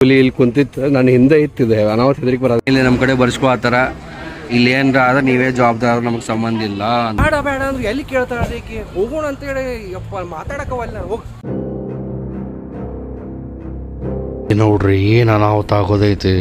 ಇಲ್ಲಿ ಕುಂತಿತ್ತು ನಾನು ಹಿಂದೆ ಇತ್ತಿದೆ ಅನಾವತ್ ಹೆದರಿಕೆ ಬರೋದು. ಇಲ್ಲಿ ನಮ್ಮ ಕಡೆ ಬರ್ಸ್ಕೊ ಆತರ ಇಲ್ಲಿ ಏನ್ರ ಆದ್ರೆ ನೀವೇ ಜವಾಬ್ದಾರ, ನಮಗೆ ಸಂಬಂಧ ಇಲ್ಲ. ಬೇಡ ಬೇಡ ಅಂದ್ರೆ ಎಲ್ಲಿ ಕೇಳ್ತಾರ ಅದಕ್ಕೆ ಹೋಗೋಣ ಅಂತೇಳಿ ಯಪ್ಪ ಮಾತಾಡಕವಲ್ಲ ಹೋಗ. ನೋಡ್ರಿ ಏನ್ ಅನಾಹುತ ಆಗೋದೈತಿ.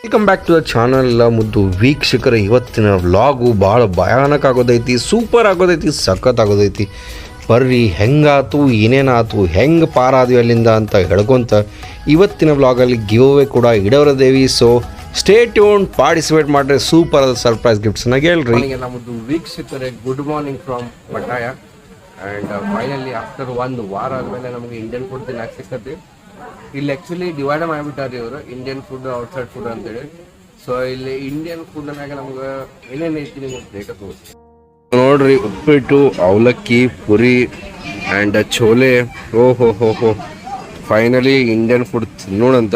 Welcome back to the channel. ಮುದ್ದು ವೀಕ್ಷಕರ, ಇವತ್ತಿನ ವ್ಲಾಗು ಭಾಳ ಭಯಾನಕ ಆಗೋದೈತಿ, ಸೂಪರ್ ಆಗೋದೈತಿ, ಸಖತ್ ಆಗೋದೈತಿ. ಬರ್ರಿ ಹೆಂಗಾತು ಏನೇನಾಯ್ತು ಹೆಂಗೆ ಪಾರಾದ್ವಿ ಅಲ್ಲಿಂದ ಅಂತ ಹೇಳ್ಕೊಂತ ಇವತ್ತಿನ ವ್ಲಾಗಲ್ಲಿ ಗಿವ್ ಅವೇ ಕೂಡ ಇಡೋರದೇವಿ. ಸೊ ಸ್ಟೇ ಟ್ಯೂನ್, ಪಾರ್ಟಿಸಿಪೇಟ್ ಮಾಡಿರಿ, ಸೂಪರ್ ಆದ ಸರ್ಪ್ರೈಸ್ ಗಿಫ್ಟ್ಸ್ನ ಗೆಲ್ರಿ. ಮುದ್ದು ವೀಕ್ಷಕರೇ, good morning from ಪಟಾಯ. And finally after ಒಂದು ವಾರ ಆದಮೇಲೆ ನಮಗೆ ಇಂಡಿಯನ್ ಫುಡ್ ತಿನ್ನಕ್ಕೆ ಸಿಕ್ಕತಿ. ಇಲ್ಲಿ ಆ್ಯಕ್ಚುಲಿ ಡಿವೈಡ್ ಮಾಡಿಬಿಟ್ಟಾರೆ ಇವರು, ಇಂಡಿಯನ್ ಫುಡ್ ಔಟ್ಸೈಡ್ ಫುಡ್ ಅಂತೇಳಿ. ಸೊ ಇಲ್ಲಿ ಇಂಡಿಯನ್ ಫುಡ್ನಾಗ ನಮ್ಗೆ ಏನೇನು ಐತಿ ನಿಮ್ಗೆ ಬೇಕಾ ತೋರಿಸ್ತೀವಿ ನೋಡ್ರಿ. ಉಪ್ಪಿಟ್ಟು, ಅವಲಕ್ಕಿ, ಪುರಿ ಆ್ಯಂಡ್ ಛೋಲೆ. ಓಹೋ ಹೋ ಹೋ, ಫೈನಲಿ ಇಂಡಿಯನ್ ಫುಡ್ ತಿನ್ನೋಣಂತ.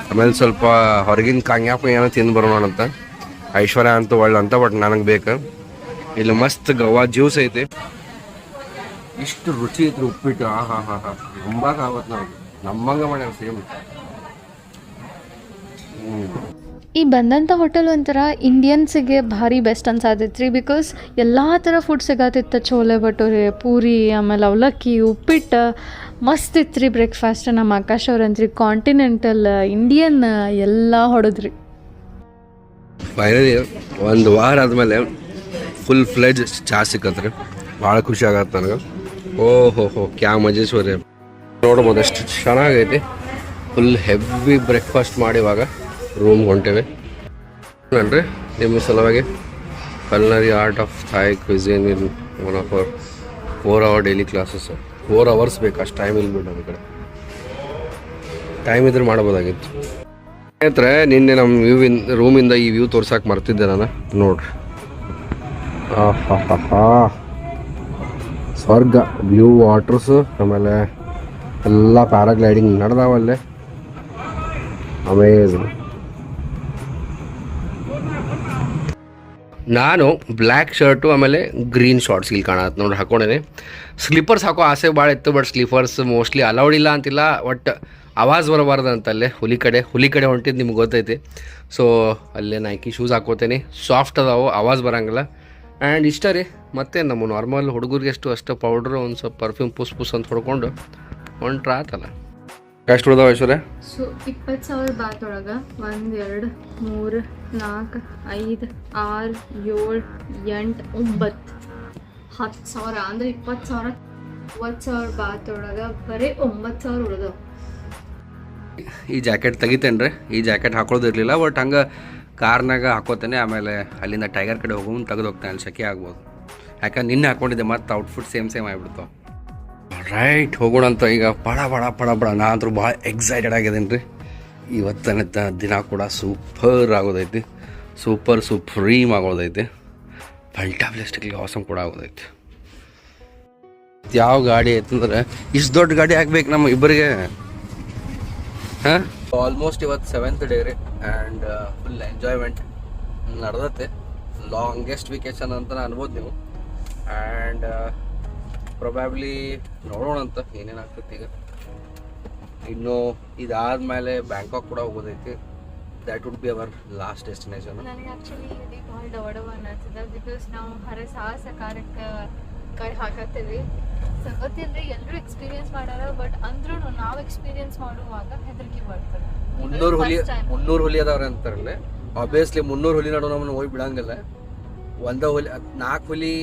ಆಮೇಲೆ ಸ್ವಲ್ಪ ಹೊರಗಿನ ಕಾಂಗ್ಯಾಪ ಏನೋ ತಿಂದು ಬರೋಣ ಅಂತ. ಐಶ್ವರ್ಯ ಅಂತೂ ಒಳ್ಳೆ ಅಂತ, ಬಟ್ ನನಗೆ ಬೇಕು. ಇಲ್ಲಿ ಮಸ್ತ್ ಗವಾ ಜ್ಯೂಸ್ ಐತಿ. ಇಷ್ಟು ರುಚಿ ಐತ್ರಿ ಉಪ್ಪಿಟ್ಟು. ಹಾ ಹಾ ಹಾ, ನಂಬಾಗತ್ತೆ ನಾವು, ನಮ್ಮಂಗ ಮಾಡ್ಯಾರ ಸೇಮ್. ಈ ಬಂದಂಥ ಹೋಟೆಲ್ ಒಂಥರ ಇಂಡಿಯನ್ಸಿಗೆ ಭಾರಿ ಬೆಸ್ಟ್ ಅನ್ಸಾತೈತ್ರಿ. ಬಿಕಾಸ್ ಎಲ್ಲ ಥರ ಫುಡ್ ಸಿಗತ್ತಿತ್ತು, ಛೋಲೆ ಭಟೂರೆ, ಪೂರಿ, ಆಮೇಲೆ ಅವಲಕ್ಕಿ, ಉಪ್ಪಿಟ್ಟು ಮಸ್ತ್ ಇತ್ತು ರೀ. ಬ್ರೇಕ್ಫಾಸ್ಟ್ ನಮ್ಮ ಆಕಾಶ್ ಅವ್ರಂತ್ರಿ ಕಾಂಟಿನೆಂಟಲ್ ಇಂಡಿಯನ್ ಎಲ್ಲ ಹೊಡೆದ್ರಿ. ಫೈನಲಿ ಒಂದು ವಾರ ಆದಮೇಲೆ ಫುಲ್ ಫ್ಲೆಜ್ ಚಹಾ ಸಿಕ್ಕತ್ರಿ. ಭಾಳ ಖುಷಿ ಆಗತ್ತೆ ನನಗೆ. ಓಹೋ ಹೋ, ಕ್ಯಾ ಮಜೇಶ್ವರಿ ನೋಡ್ಬೋದು, ಎಷ್ಟು ಚೆನ್ನಾಗೈತಿ. ಫುಲ್ ಹೆವಿ ಬ್ರೇಕ್ಫಾಸ್ಟ್ ಮಾಡಿ ಇವಾಗ ರೂಮ್ಗೆ ಹೊಂಟೇವೆ. ನೋಡ್ರಿ ನಿಮ್ಮ ಸಲುವಾಗಿ culinary art of Thai cuisine in one of our 4 hour daily classes. 4 hours ಬೇಕು, ಅಷ್ಟು ಟೈಮ್ ಇಲ್ಲ ಬಿಟ್ಟು ನಮ್ಮ ಕಡೆ. ಟೈಮ್ ಇದ್ರೆ ಮಾಡ್ಬೋದಾಗಿತ್ತು. ಸ್ನೇಹಿತರೆ, ನಿನ್ನೆ ನಮ್ಮ ರೂಮಿಂದ ಈ ವ್ಯೂ ತೋರ್ಸಕ್ಕೆ ಮರ್ತಿದ್ದೆ ನಾನು. ನೋಡ್ರಿ, ಸ್ವರ್ಗ ವ್ಯೂ, ವಾಟರ್ಸು, ಆಮೇಲೆ ಎಲ್ಲ ಪ್ಯಾರಾಗ್ಲೈಡಿಂಗ್ ನಡೆದಾವಲ್ಲೇ. ಅಮೇಝಿಂಗ್. ನಾನು ಬ್ಲ್ಯಾಕ್ ಶರ್ಟು ಆಮೇಲೆ ಗ್ರೀನ್ ಶಾರ್ಟ್ಸ್ ಇಲ್ಲಿ ಕಾಣತ್ತೆ ನೋಡಿ ಹಾಕೊಂಡೇನೆ. ಸ್ಲೀಪರ್ಸ್ ಹಾಕೋ ಆಸೆ ಭಾಳ ಇತ್ತು, ಬಟ್ ಸ್ಲೀಪರ್ಸ್ ಮೋಸ್ಟ್ಲಿ ಅಲೌಡ್ ಇಲ್ಲ ಅಂತಿಲ್ಲ. ಬಟ್ ಆವಾಜ್ ಬರಬಾರ್ದು ಅಂತಲ್ಲೇ ಹುಲಿ ಕಡೆ ಹೊಂಟಿದ್ದು ನಿಮ್ಗೆ ಗೊತ್ತೈತಿ. ಸೊ ಅಲ್ಲೇ ನೈಕಿ ಶೂಸ್ ಹಾಕೋತೇನೆ, ಸಾಫ್ಟ್ ಅದಾವು, ಆವಾಜ್ ಬರೋಂಗಿಲ್ಲ. ಆ್ಯಂಡ್ ಇಷ್ಟ ರೀ. ಮತ್ತು ನಮ್ಮ ನಾರ್ಮಲ್ ಹುಡುಗರಿಗೆ ಅಷ್ಟು ಪೌಡ್ರು, ಒಂದು ಸ್ವಲ್ಪ ಪರ್ಫ್ಯೂಮ್ ಪುಸ್ ಅಂತ ಹೊಡ್ಕೊಂಡು ಹೊಂಟ್ರ ಆತಲ್ಲ. ಎಷ್ಟು ಉಳ್ದಾವ ಐಶ್ವರ್ಯ? ಸೊ 20,000 ಬಾತ್ ಒಳಗೆ 1 2 3 4 5 6 7 8 9 10,000 ಅಂದರೆ 20,000 30,000 ಬಾತ್ ಒಳಗೆ ಬರೀ 9,000 ಉಳ್ದವು. ಈ ಜಾಕೆಟ್ ತೆಗಿತೇನೆ ರೀ. ಈ ಜಾಕೆಟ್ ಹಾಕೊಳ್ಳೋದಿರಲಿಲ್ಲ, ಬಟ್ ಹಂಗೆ ಕಾರ್ನಾಗ ಹಾಕೋತೇನೆ. ಆಮೇಲೆ ಅಲ್ಲಿಂದ ಟೈಗರ್ ಕಡೆ ಹೋಗೋದು ತೆಗೆದು ಹೋಗ್ತಾನೆ, ಅಲ್ಲಿ ಸೆಕೆ ಆಗ್ಬೋದು. ಯಾಕಂದ್ರೆ ನಿನ್ನೆ ಹಾಕ್ಕೊಂಡಿದ್ದೆ, ಮತ್ತು ಔಟ್ಫಿಟ್ ಸೇಮ್ ಆಗಿಬಿಡ್ತಾವೆ. ರೈಟ್, ಹೋಗೋಣ ಅಂತ. ಈಗ ಬಡ ನಾ ಅಂತೂ ಭಾಳ ಎಕ್ಸೈಟೆಡ್ ಆಗಿದ್ದೀನಿ ರೀ. ಇವತ್ತನೇ ದಿನ ಕೂಡ ಸೂಪರ್ ಆಗೋದೈತಿ, ಸುಪ್ರೀಮ್ ಆಗೋದೈತಿ, ಫಂಟಾಬ್ಲಿಸ್ಟಿಕ್ಲಿ ಆಸಮ್ ಕೂಡ ಆಗೋದೈತಿ. ಯಾವ ಗಾಡಿ ಐತಂದ್ರೆ ಇಷ್ಟು ದೊಡ್ಡ ಗಾಡಿ ಹಾಕ್ಬೇಕು ನಮ್ಮ ಇಬ್ಬರಿಗೆ. ಹಾಂ, ಆಲ್ಮೋಸ್ಟ್ ಇವತ್ತು 7th ಡೇ ರೀ. ಆ್ಯಂಡ್ ಫುಲ್ ಎಂಜಾಯ್ಮೆಂಟ್ ನಡೆದತ್ತೆ. ಲಾಂಗೆಸ್ಟ್ ವೆಕೇಷನ್ ಅಂತ ಅನ್ಬೋದು ನೀವು. ಆ್ಯಂಡ್ ಪ್ರೊಬ್ಯಾಬ್ಲಿ ನೋಡೋಣ ಅಂತ ಏನೇನಾಗ್ತೈತಿ. ಈಗ ಇನ್ನು ಇದಾದ್ಮೇಲೆ ಬ್ಯಾಂಕಾಕ್ ಕೂಡ ಹೋಗೋದೈತಿ. That would be our last destination. ನನಗೆ ಆ್ಯಕ್ಚುಲಿ ಇದು ಭಾಳ ಡವಡವ ಅನ್ನಿಸ್ತದೆ. ಬಿಕಾಸ್ ನಾವು ಸಾಹಸ ಕಾರ್ಯಕ್ಕೆ ಕೈ ಹಾಕತ್ತೀವಿ. ಗೊತ್ತಿಲ್ಲದೆ ಎಲ್ಲರೂ ಎಕ್ಸ್ಪೀರಿಯನ್ಸ್ ಮಾಡ್ಯಾರ, ಬಟ್ ಅಂದ್ರೂ ನಾವು ಎಕ್ಸ್ಪೀರಿಯನ್ಸ್ ಮಾಡುವಾಗ ಹೆದರಿಕೆ ಮಾಡ್ತಾರೆ. 300 ಹುಲಿ ಅದಾವ್ರೆ ಅಂತಾರಲ್ಲ. ಆಬ್ವಿಯಸ್ಲಿ 300 ಹುಲಿ ನಡು ನಮ್ಮನ್ನು ಹೋಗಿ ಬಿಡಂಗಿಲ್ಲ. 1 ಹುಲಿ 4 ಹುಲಿ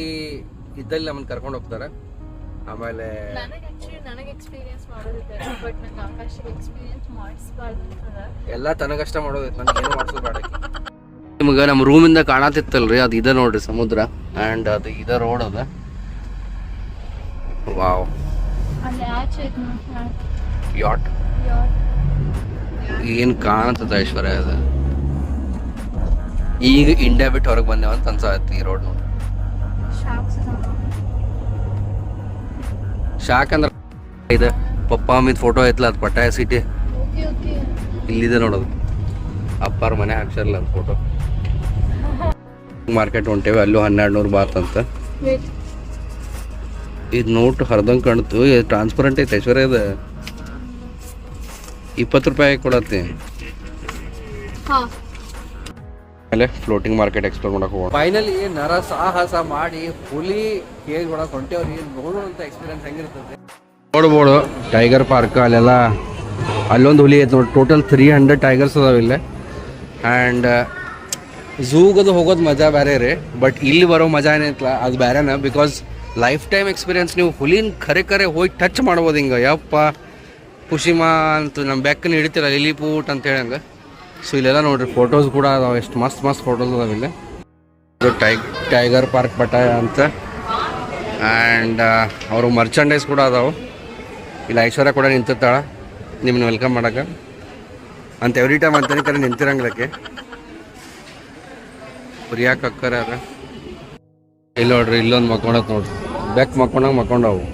ಇದ್ದಲ್ಲಿ ನಮ್ಮನ್ನು ಕರ್ಕೊಂಡು ಹೋಗ್ತಾರೆ. ಆಮೇಲೆ ನನಗೆ ಎಕ್ಸ್ಪೀರಿಯನ್ಸ್ ಮಾಡೋದಿದ್ದಾರೆ, ಬಟ್ ನಂಗೆ ಆಕಾಶಕ್ಕೆ ಎಕ್ಸ್ಪೀರಿಯನ್ಸ್ ಮಾಡಿಸ್ಬಾರ್ದು ಅಂತದ. ಎಲ್ಲ ತನಗಷ್ಟ ಮಾಡೋದೈತೆ, ನನಗೆ ಏನು ಮಾಡಿಸೋದು ಬೇಡ. ನಿಮ್ಗೆ ನಮ್ಮ ರೂಮಿಂದ ಕಾಣತಿತ್ತಲ್ರಿ, ಅದು ಇದೆ ನೋಡ್ರಿ ಸಮುದ್ರ. ಆ್ಯಂಡ್ ಅದು ಇದೆ ರೋಡ್ ಅದ. ವಾವ್, ಯಾಟ್ ಏನು ಕಾಣತದ ಐಶ್ವರ್ಯ ಅದ. ಈಗ ಇಂಡಿಯಾ ಬಿಟ್ಟು ಹೊರಗೆ ಬಂದೇವಂತ ಅನ್ಸತ್ತೆ ಈ ರೋಡ್ ನೋಡಿ. ಶಾಕ್ ಅಂದ್ರೆ ಇದೆ ಪಪ್ಪ ಅಮ್ಮಿದ ಫೋಟೋ ಐತ್ಲ, ಅದು ಪಟಾಯ ಸಿಟಿ ಇಲ್ಲಿದೆ ನೋಡೋದು. ಅಪ್ಪಾರ ಮನೆ ಹಾಕ್ಸಾರಲ್ಲ ಅದು ಫೋಟೋ. ಮಾರ್ಕೆಟ್ ಹೊಂಟೇವೆ, ಅಲ್ಲೂ 1200 ಬಾತ್ ಅಂತ. ಇದು ನೋಟ್ ಹರಿದಂಗೆ ಕಾಣ್ತು, ಟ್ರಾನ್ಸ್ಪರೆಂಟ್ ಐತೆ ಐಶ್ವರ್ಯ. ಇದು 20 ರೂಪಾಯಿ ಕೊಡತ್ತೆ. ಆಮೇಲೆ ಫ್ಲೋಟಿಂಗ್ ಮಾರ್ಕೆಟ್ ಎಕ್ಸ್ಪ್ಲೋರ್ ಮಾಡಕ್ಕೆ ಹೋಗೋಣ. ಫೈನಲಿ ನರ ಸಾಹಸ ಮಾಡಿ ಹುಲಿ ಕೇಜ್ ಒಳಗೆ ಹೊಂಟೇವ್ರಿ. ನೋಡುವಂಥ ಎಕ್ಸ್ಪೀರಿಯನ್ಸ್ ಹೆಂಗಿರ್ತದೆ ನೋಡ್ಬೋದು. ಟೈಗರ್ ಪಾರ್ಕ್ ಅಲ್ಲೆಲ್ಲ ಅಲ್ಲೊಂದು ಹುಲಿ ಐತೆ ನೋಡಿ. ಟೋಟಲ್ 300 ಟೈಗರ್ಸ್ ಅದಾವ ಇಲ್ಲೇ. ಆ್ಯಂಡ್ ಝೂಗದು ಹೋಗೋದು ಮಜಾ ಬೇರೆ ರೀ, ಬಟ್ ಇಲ್ಲಿ ಬರೋ ಮಜಾ ಏನೈತಲ್ಲ ಅದು ಬೇರೆನ. ಬಿಕಾಸ್ ಲೈಫ್ ಟೈಮ್ ಎಕ್ಸ್ಪೀರಿಯನ್ಸ್, ನೀವು ಹುಲಿನ ಖರೆ ಹೋಗಿ ಟಚ್ ಮಾಡ್ಬೋದು. ಹಿಂಗೆ ಯಪ್ಪ ಖುಷಿಮಾ ಅಂತ ನಮ್ಮ ಬೆಕ್ಕನ್ನು ಹಿಡಿತಿಲ್ಲ ಲಿಲಿಪೂಟ್ ಅಂತ ಹೇಳಂಗೆ. ಸೊ ಇಲ್ಲೆಲ್ಲ ನೋಡ್ರಿ ಫೋಟೋಸ್ ಕೂಡ ಅದಾವೆ, ಎಷ್ಟು ಮಸ್ತ್ ಫೋಟೋಸ್ ಅದಾವೆ ಇಲ್ಲಿ. ಇದು ಟೈಗರ್ ಪಾರ್ಕ್ ಪಟಾಯ ಅಂತ. ಆ್ಯಂಡ್ ಅವರು ಮರ್ಚಂಡೈಸ್ ಕೂಡ ಅದಾವೆ. ಇಲ್ಲಿ ಐಶ್ವರ್ಯ ಕೂಡ ನಿಂತಿರ್ತಾಳೆ ನಿಮ್ಮನ್ನ ವೆಲ್ಕಮ್ ಮಾಡೋಕೆ ಅಂತ. ಎವ್ರಿ ಟೈಮ್ ಅಂತಾನೆ ಕರೆ ನಿಂತಿರಂಗ್ಲಕ್ಕೆ. ಪ್ರಿಯಾ ಕಕ್ಕರ ಅದ ಇಲ್ಲಿ ನೋಡ್ರಿ. ಇಲ್ಲೊಂದು ಮಕ್ಕೊಂಡತ್ ನೋಡ್ರಿ, ಬೆಕ್ ಮಕ್ಕೊಂಡವು.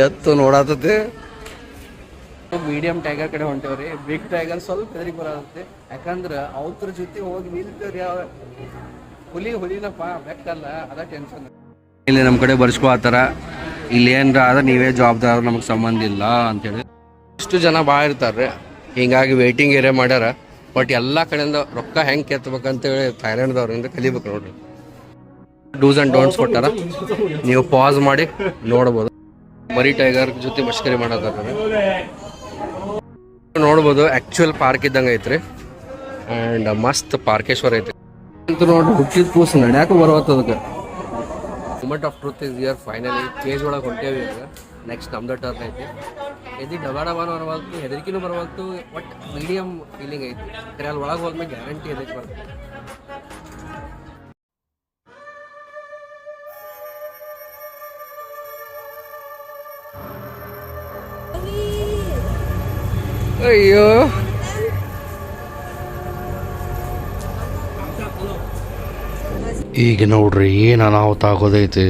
ಎತ್ತು ನೋಡತ್ತೆ. ಮೀಡಿಯಂ ಟೈಗರ್ ಕಡೆ ಹೊಂಟೇವ್ರಿ. ಬಿಗ್ ಟೈಗರ್ ಸ್ವಲ್ಪ ಹೆದರಿಗೆ ಬರತ್ತೆ, ಯಾಕಂದ್ರೆ ಅವ್ರ ಜೊತೆ ಹೋಗಿ ನಿಲ್ತೇವ್ರಿ. ಹುಲಿನಪ್ಪ ಬೆಕ್ಕಲ್ಲ, ಅದ ಟೆನ್ಷನ್. ಇಲ್ಲಿ ನಮ್ಮ ಕಡೆ ಬರ್ಸ್ಕೊಳತ್ತಾರ, ಇಲ್ಲಿ ಏನ್ರ ಆದ್ರೆ ನೀವೇ ಜವಾಬ್ದಾರ, ನಮಗೆ ಸಂಬಂಧ ಇಲ್ಲ ಅಂತೇಳಿ. ಇಷ್ಟು ಜನ ಭಾಳ ಇರ್ತಾರೆ, ಹಿಂಗಾಗಿ ವೇಟಿಂಗ್ ಏರಿಯಾ ಮಾಡ್ಯಾರ. ಬಟ್ ಎಲ್ಲ ಕಡೆಯಿಂದ ರೊಕ್ಕ ಹೆಂಗೆ ಕೆತ್ತಬೇಕಂತೇಳಿ ಥೈಲ್ಯಾಂಡ್ದವ್ರಿಂದ ಕಲಿಬೇಕು ನೋಡ್ರಿ. ಡೂಸ್ ಆ್ಯಂಡ್ ಡೋಂಟ್ಸ್ ಕೊಟ್ಟಾರ, ನೀವು ಪಾಸ್ ಮಾಡಿ ನೋಡ್ಬೋದು. ಮರಿ ಟೈಗರ್ ಜೊತೆ ಮಷ್ಕರಿ ಮಾಡತ್ತಾರ ನೋಡ್ಬೋದು. ಆ್ಯಕ್ಚುಯಲ್ ಪಾರ್ಕ್ ಇದ್ದಂಗೆ ಐತ್ರಿ. ಆ್ಯಂಡ್ ಮಸ್ತ್ ಪಾರ್ಕೇಶ್ವರ ಐತಿ ಅಂತ ನೋಡ್ರಿ. ಹುಟ್ಟಿದ ಕೂಸು ನಡ್ಯಾಕ ಬರುವತ್ತದಕ್ಕೆ. Moment of truth is here. Finally cage ಒಳಗೆ ಹೊಂಟೇವಿ. ಈಗ ನೆಕ್ಸ್ಟ್ ನಮ್ದು ಟರ್ನ್ ಐತಿ. ಎದಿ ಡಬಾಡಬಾನು ಬರವಲ್ತು, ಹೆದರಿಕೆನೂ ಬರವಲ್ತು, ಬಟ್ ಮೀಡಿಯಮ್ ಫೀಲಿಂಗ್ ಐತಿ. ಅಲ್ಲಿ ಒಳಗೆ ಹೋದ್ಮೇಲೆ ಗ್ಯಾರಂಟಿ ಎದಕ್ಕೆ ಬರ್ತದೆ. ಅಯ್ಯೋ ಈಗ ನೋಡ್ರಿ ಏನು ಅನಾಹುತ ಆಗೋದೈತಿ.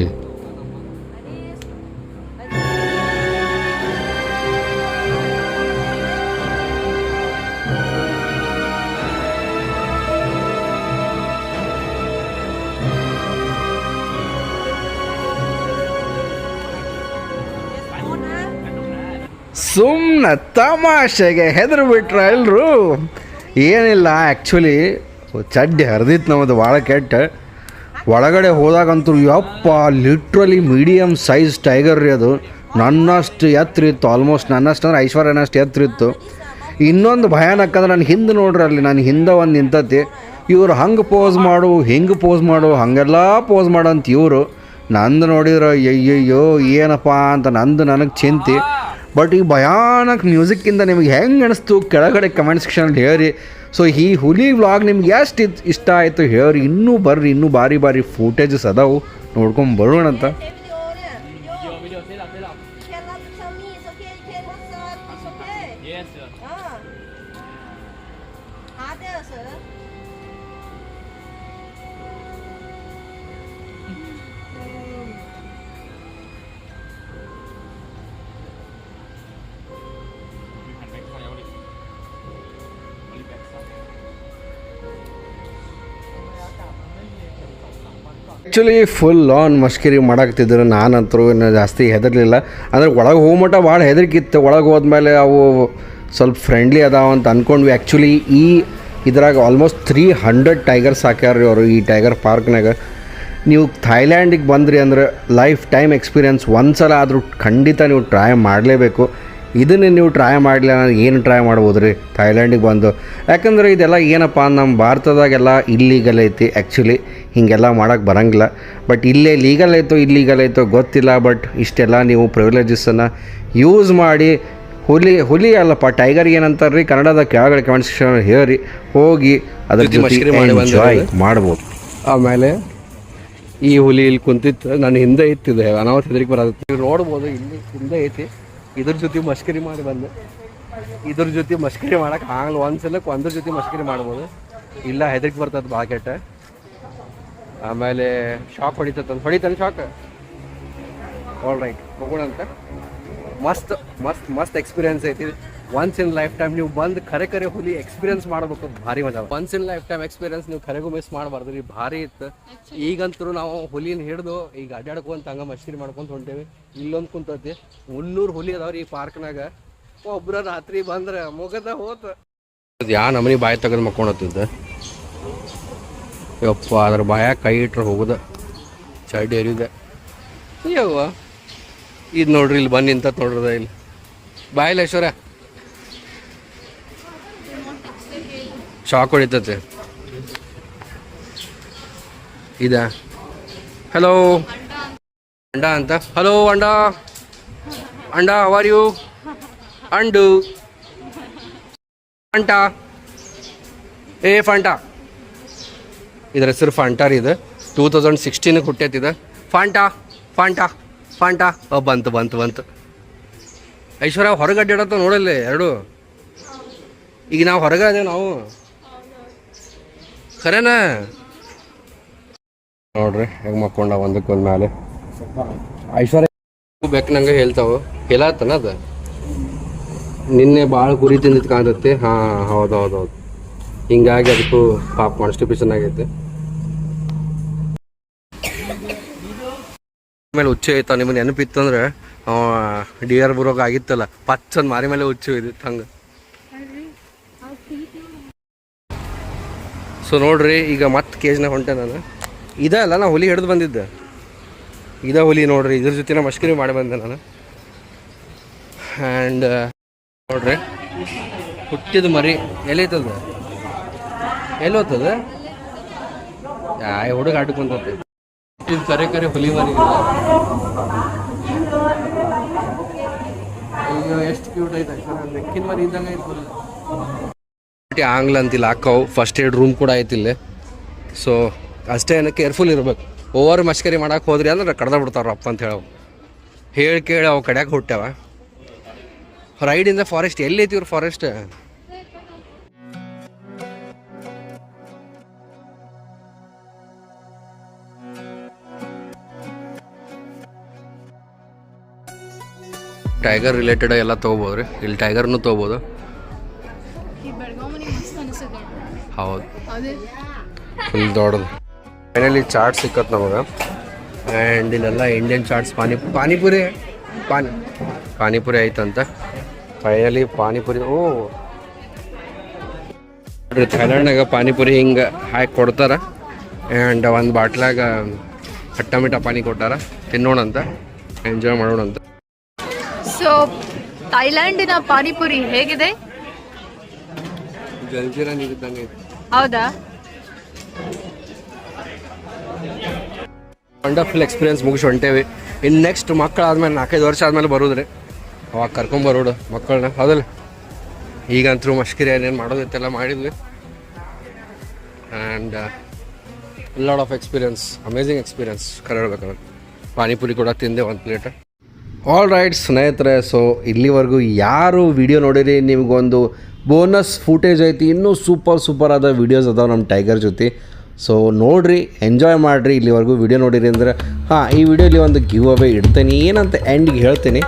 ಸುಮ್ಮನೆ ತಮಾಷೆಗೆ ಹೆದರು ಬಿಟ್ರ ಎಲ್ಲರೂ. ಏನಿಲ್ಲ, ಆ್ಯಕ್ಚುಲಿ ಚಡ್ಡಿ ಹರಿದಿತ್ತು ನಮ್ಮದು ಭಾಳ ಕೆಟ್ಟ. ಒಳಗಡೆ ಹೋದಾಗಂತೂ ಯಪ್ಪ ಲಿಟ್ರಲಿ ಮೀಡಿಯಮ್ ಸೈಜ್ ಟೈಗರ್ ರೀ ಅದು. ನನ್ನಷ್ಟು ಎತ್ತರ ಇತ್ತು, ಆಲ್ಮೋಸ್ಟ್ ನನ್ನಷ್ಟು ಅಂದ್ರೆ ಐಶ್ವರ್ಯನಷ್ಟು ಎತ್ತರ ಇತ್ತು. ಇನ್ನೊಂದು ಭಯಾನಕ ಅಂದ್ರೆ ನಾನು ಹಿಂದೆ ನೋಡ್ರಿ, ಅಲ್ಲಿ ನಾನು ಹಿಂದೆ ಒಂದು ನಿಂತತಿ. ಇವರು ಹಂಗೆ ಪೋಸ್ ಮಾಡು, ಹಿಂಗೆ ಪೋಸ್ ಮಾಡು, ಹಾಗೆಲ್ಲ ಪೋಸ್ ಮಾಡಂತ ಇವರು. ನಂದು ನೋಡಿದ್ರೆ ಅಯ್ಯಯ್ಯೋ ಏನಪ್ಪ ಅಂತ ನನಗೆ ಚಿಂತೆ. ಬಟ್ ಈ ಭಯಾನಕ ಮ್ಯೂಸಿಕ್ಕಿಂದ ನಿಮಗೆ ಹೆಂಗೆ ಅನಿಸ್ತು ಕೆಳಗಡೆ ಕಮೆಂಟ್ ಸೆಕ್ಷನಲ್ಲಿ ಹೇಳಿ. ಸೊ ಈ ಹುಲಿ ವ್ಲಾಗ್ ನಿಮ್ಗೆ ಎಷ್ಟು ಇಷ್ಟ ಆಯಿತು ಹೇಳ್ರಿ. ಇನ್ನೂ ಬರ್ರಿ, ಇನ್ನೂ ಭಾರಿ ಫೂಟೇಜಸ್ ಅದಾವು, ನೋಡ್ಕೊಂಡು ಬರೋಣ ಅಂತ. ಆ್ಯಕ್ಚುಲಿ ಫುಲ್ ಆನ್ ಮಷ್ಕರಿ ಮಾಡಾಕ್ತಿದ್ರು. ನಾನಂತರೂ ಇನ್ನು ಜಾಸ್ತಿ ಹೆದರ್ಲಿಲ್ಲ. ಅಂದರೆ ಒಳಗೆ ಹೋಗ್ಮಟ ಭಾಳ ಹೆದರಿಕಿತ್ತು. ಒಳಗೆ ಹೋದ್ಮೇಲೆ ಅವು ಸ್ವಲ್ಪ ಫ್ರೆಂಡ್ಲಿ ಅದಾವ ಅಂತ ಅಂದ್ಕೊಂಡ್ವಿ. ಆ್ಯಕ್ಚುಲಿ ಇದ್ರಾಗ ಆಲ್ಮೋಸ್ಟ್ 300 ಟೈಗರ್ಸ್ ಹಾಕ್ಯಾರ್ರಿ ಅವರು ಈ ಟೈಗರ್ ಪಾರ್ಕ್ನಾಗ. ನೀವು ಥೈಲ್ಯಾಂಡಿಗೆ ಬಂದ್ರಿ ಅಂದ್ರೆ ಲೈಫ್ ಟೈಮ್ ಎಕ್ಸ್ಪೀರಿಯನ್ಸ್ ಒಂದ್ಸಲ ಆದರೂ ಖಂಡಿತ ನೀವು ಟ್ರೈ ಮಾಡಲೇಬೇಕು. ಇದನ್ನೇ ನೀವು ಟ್ರೈ ಮಾಡಲಿಲ್ಲ ನಾನು ಏನು ಟ್ರೈ ಮಾಡ್ಬೋದು ರೀ ಥೈಲ್ಯಾಂಡಿಗೆ ಬಂದು. ಯಾಕಂದರೆ ಇದೆಲ್ಲ ಏನಪ್ಪ ನಮ್ಮ ಭಾರತದಾಗೆಲ್ಲ ಇಲ್ಲೀಗಲ್ ಐತಿ. ಆ್ಯಕ್ಚುಲಿ ಹೀಗೆಲ್ಲ ಮಾಡೋಕ್ಕೆ ಬರೋಂಗಿಲ್ಲ. ಬಟ್ ಇಲ್ಲೇ ಲೀಗಲ್ ಐತೋ ಗೊತ್ತಿಲ್ಲ. ಬಟ್ ಇಷ್ಟೆಲ್ಲ ನೀವು ಪ್ರಿವಿಲೇಜಸನ್ನು ಯೂಸ್ ಮಾಡಿ ಹುಲಿ ಅಲ್ಲಪ್ಪ ಟೈಗರ್ ಏನಂತಾರೆ ರೀ ಕನ್ನಡದ ಕೆಳಗಡೆ ಕಮೆಂಟ್ ಸೆಕ್ಷನ್ ಹೇಳಿ ಹೋಗಿ ಅದ್ರ ಜೊತೆ ಎಂಜಾಯ್ ಮಾಡ್ಬೋದು. ಆಮೇಲೆ ಈ ಹುಲಿ ಇಲ್ಲಿ ಕುಂತಿತ್ತು, ನಾನು ಹಿಂದೆ ಇತ್ತಿದೆ ಅನಾಹುತ ಹೆದರಿಕೆ ಬರೋದು ನೋಡ್ಬೋದು. ಇಲ್ಲಿ ಹಿಂದೆ ಐತಿ. ಇದ್ರ ಜೊತೆ ಮಷ್ಕರಿ ಮಾಡಿ ಬಂದೆ. ಇದ್ರ ಜೊತೆ ಮಷ್ಕರಿ ಮಾಡೋಕೆ ಆಗಲ್ಲ. ಒಂದ್ಸಲಕ್ಕೆ ಒಂದ್ರ ಜೊತೆ ಮಷ್ಕರಿ ಮಾಡ್ಬೋದು. ಇಲ್ಲ ಹೆದರಿಕೆ ಬರ್ತದೆ ಭಾಳ ಕೆಟ್ಟ. ಆಮೇಲೆ ಶಾಕ್ ಹೊಡಿತಾನೆ ಶಾಕ್. ಆಲ್ ರೈಟ್, ಹೋಗೋಣ ಅಂತ. ಮಸ್ತ್ ಮಸ್ತ್ ಮಸ್ತ್ ಎಕ್ಸ್ಪೀರಿಯನ್ಸ್ ಐತಿ. ಒನ್ಸ್ ಇನ್ ಲೈಫ್ ಟೈಮ್ ನೀವು ಬಂದು ಖರೆ ಹುಲಿ ಎಕ್ಸ್ಪೀರಿಯನ್ಸ್ ಮಾಡ್ಬೇಕು, ಭಾರಿ ಮಜಾ. Once in life time experience ನೀವು ಖರೆಗೂ ಮಿಸ್ ಮಾಡಬಾರ್ದು ರೀ, ಭಾರಿ ಇತ್ತು. ಈಗಂತೂ ನಾವು ಹುಲಿನ ಹಿಡಿದು ಈಗ ಅಡ್ಡಾಡ್ಕೊಂತ ಹಂಗೆ ಮಸ್ಕರಿ ಮಾಡ್ಕೊಂತ ಹೊಂಟೇವಿ. ಇಲ್ಲೊಂದು ಕುಂತೈತಿ 300 ಹುಲಿ ಅದಾವ್ರಿ ಈ ಪಾರ್ಕ್ನಾಗ. ಒಬ್ರ ರಾತ್ರಿ ಬಂದ್ರೆ ಮುಗದ ಹೋತ. ಯಾ ನಮನಿ ಬಾಯಿ ತೆಗೆದು ಮಕ್ಕೊಂಡತ್ತಿದ್ದ ಯಪ್ಪ, ಅದ್ರ ಬಾಯಾಗ ಕೈ ಇಟ್ರೆ ಹೋಗುದ ಚಡ್ಡಿ ಎರಿದೆ. ಯವ್ವ ಇದು ನೋಡ್ರಿ, ಇಲ್ಲಿ ಬಂದು ನಿಂತ ನೋಡ್ರದ ಇಲ್ಲಿ ಬಾಯಿಲ್ಲ ಐಶ್ವರ ಶಾಕ್ ಹೊಡಿತತೆ. ಇದ ಹಲೋ ಅಂಡ ಅಂತ. ಹಲೋ ಅಂಡ, ಅಂಡ ಹೌ ಆರ್ ಯು? ಅಂಡು ಫಂಟಾ, ಏ ಫಂಟಾ. ಇದ್ರ ಹೆಸರು ಫಂಟಾ ರೀ. ಇದು 2016 ಹುಟ್ಟೈತಿದೆ. Fanta Fanta Fanta. ಬಂತು ಐಶ್ವರ್ಯ ಹೊರಗೆ ಅಡ್ಡಾಡತ್ತ ನೋಡಲ್ಲ ಎರಡು. ಈಗ ನಾವು ಹೊರಗೆ ಅದೇವು ನಾವು, ಖರೇನಾ? ನೋಡ್ರಿ ಹೆಂಗೆ ಮಕ್ಕೊಂಡ ಒಂದಕ್ಕೊಂದು ಮೇಲೆ. ಐಶ್ವರ್ಯ ಬೇಕು ನಂಗೆ ಹೇಳ್ತಾವ, ಹೇಳತ್ತನ ಅದು. ನಿನ್ನೆ ಭಾಳ ಕುರಿ ತಿಂದಿದ್ದು ಕಾಣತ್ತೆ. ಹಾಂ ಹೌದು, ಹಿಂಗಾಗಿ ಅದಕ್ಕೂ ಪಾಪ ಕಾನ್ಸ್ಟಿಪೇಷನ್ ಆಗೈತೆ. ಆಮೇಲೆ ಹುಚ್ಚು ಐತ, ನಿಮ್ಗೆ ನೆನಪಿತ್ತಂದ್ರೆ ಡಿಯರ್ ಬರೋಕೆ ಆಗಿತ್ತಲ್ಲ, ಪಚ್ಚಂದು ಮಾರಿ ಮೇಲೆ ಹುಚ್ಚು ಇದಿತ್ತು ಹಂಗೆ. ಸೊ ನೋಡ್ರಿ, ಈಗ ಮತ್ತೆ ಕೇಜ್ನಾಗ ಹೊಂಟೆ ನಾನು. ಅಲ್ಲ ನಾ ಹುಲಿ ಹಿಡಿದು ಬಂದಿದ್ದೆ, ಹುಲಿ ನೋಡ್ರಿ. ಇದ್ರ ಜೊತೆ ಮಷ್ಕರಿ ಮಾಡಿ ಬಂದೆ ನಾನು. ಆ್ಯಂಡ್ ನೋಡ್ರಿ, ಹುಟ್ಟಿದ ಮರಿ ಎಲ್ಲೈತದ, ಹೋಗ್ತದ ಹುಡುಗ ಆಡ್ಕೊಂತೈತೆ. ಇದು ಕರೆ ಹುಲಿ ಮರಿ. ಅಯ್ಯೋ ಎಷ್ಟು ಕ್ಯೂಟ್ ಐತೆ ಬೆಕ್ಕಿನ ಮರಿ ಇದ್ದಂಗೆ ಐತೆ. ಆಂಗ್ಲ ಅಂತಿಲ್ಲ ಹಾಕವು. ಫಸ್ಟ್ ಏಡ್ ರೂಮ್ ಕೂಡ ಐತಿಲ್ಲ. ಸೊ ಅಷ್ಟೇ ಕೇರ್ಫುಲ್ ಇರ್ಬೇಕು. ಓವರ್ ಮಷ್ಕರಿ ಮಾಡಕ್ಕೆ ಹೋದ್ರಿ ಅಂದ್ರೆ ಕಡ್ದ ಬಿಡ್ತಾರ ಅಪ್ಪ ಅಂತ ಹೇಳಿ ಕೇಳಿ ಅವು ಕಡ್ಯಾಕೆ ಹುಟ್ಟ್ಯಾವ. Ride in the forest. ಎಲ್ಲಿ ಐತಿ ಇವ್ರ ಫಾರೆಸ್ಟ್? ಟೈಗರ್ ರಿಲೇಟೆಡ್ ಎಲ್ಲ ತೊಗೋಬೋದು ರೀ. ಇಲ್ಲಿ ಟೈಗರ್ನು ತೊಗೋಬೋದು. ಹೌದು, ಫುಲ್ ದೊಡ್ಡದು. ಫೈನಲಿ ಚಾಟ್ ಸಿಕ್ಕತ್ ನಮಗೆ. ಆ್ಯಂಡ್ ಇಲ್ಲೆಲ್ಲ ಇಂಡಿಯನ್ ಚಾಟ್ಸ್, ಪಾನಿಪುರಿ ಐತಂತ. ಫೈನಲಿ ಪಾನಿಪುರಿ. ಓ ನೋಡ್ರಿ, ಥೈಲ್ಯಾಂಡ್ನಾಗ ಪಾನಿಪುರಿ ಹಿಂಗೆ ಹಾಕಿ ಕೊಡ್ತಾರೆ. ಆ್ಯಂಡ್ ಒಂದು ಬಾಟ್ಲಾಗ ಖಟ್ಟ ಮಿಠ ಪಾನಿ ಕೊಟ್ಟಾರ. ತಿನ್ನೋಣಂತ, ಎಂಜಾಯ್ ಮಾಡೋಣಂತ. ಸೊ ಥೈಲ್ಯಾಂಡಿನ ಪಾನಿಪುರಿ ಹೇಗಿದೆ? ಜಲ್ಜೀರಾ ನೀರಿದ್ದಂಗೆ ಐತೆ. ಹೌದಾ? ವಂಡರ್ಫುಲ್ ಎಕ್ಸ್ಪೀರಿಯನ್ಸ್ ಮುಗಿಸಿ ಹೊಂಟೇವಿ. ಇನ್ನು ನೆಕ್ಸ್ಟ್ ಮಕ್ಕಳಾದ್ಮೇಲೆ 4-5 ವರ್ಷ ಆದಮೇಲೆ ಬರೋದ್ರಿ, ಅವಾಗ ಕರ್ಕೊಂಬರೋಡು ಮಕ್ಕಳನ್ನ. ಹೌದಲ್ಲ? ಈಗಂತೂ ಮಷ್ಕರಿ ಏನೇನು ಮಾಡೋದೈತೆಲ್ಲ ಮಾಡಿದ್ವಿ. And lot of experience, amazing experience ಕರೆ ಹೇಳ್ಬೇಕಂದ್ರೆ. ಪಾನಿಪುರಿ ಕೂಡ ತಿಂದೆ 1 ಪ್ಲೇಟ್. ಆಲ್ ರೈಟ್ ಸ್ನೇಹಿತರೆ, ಸೊ ಇಲ್ಲಿವರೆಗೂ ಯಾರು ವಿಡಿಯೋ ನೋಡಿರಿ, ನಿಮಗೊಂದು ಬೋನಸ್ ಫೂಟೇಜ್ ಐತಿ. ಇನ್ನೂ ಸೂಪರ್ ಆದ ವೀಡಿಯೋಸ್ ಅದಾವೆ ನಮ್ಮ ಟೈಗರ್ ಜೊತೆ. ಸೊ ನೋಡಿರಿ, ಎಂಜಾಯ್ ಮಾಡಿರಿ. ಇಲ್ಲಿವರೆಗೂ ವಿಡಿಯೋ ನೋಡಿರಿ ಅಂದ್ರೆ ಈ ವಿಡಿಯೋಲಿ ಒಂದು ಗಿವ್ ಅವೇ ಇಡ್ತೇನೆ. ಏನಂತ ಎಂಡಿಗೆ ಹೇಳ್ತೀನಿ.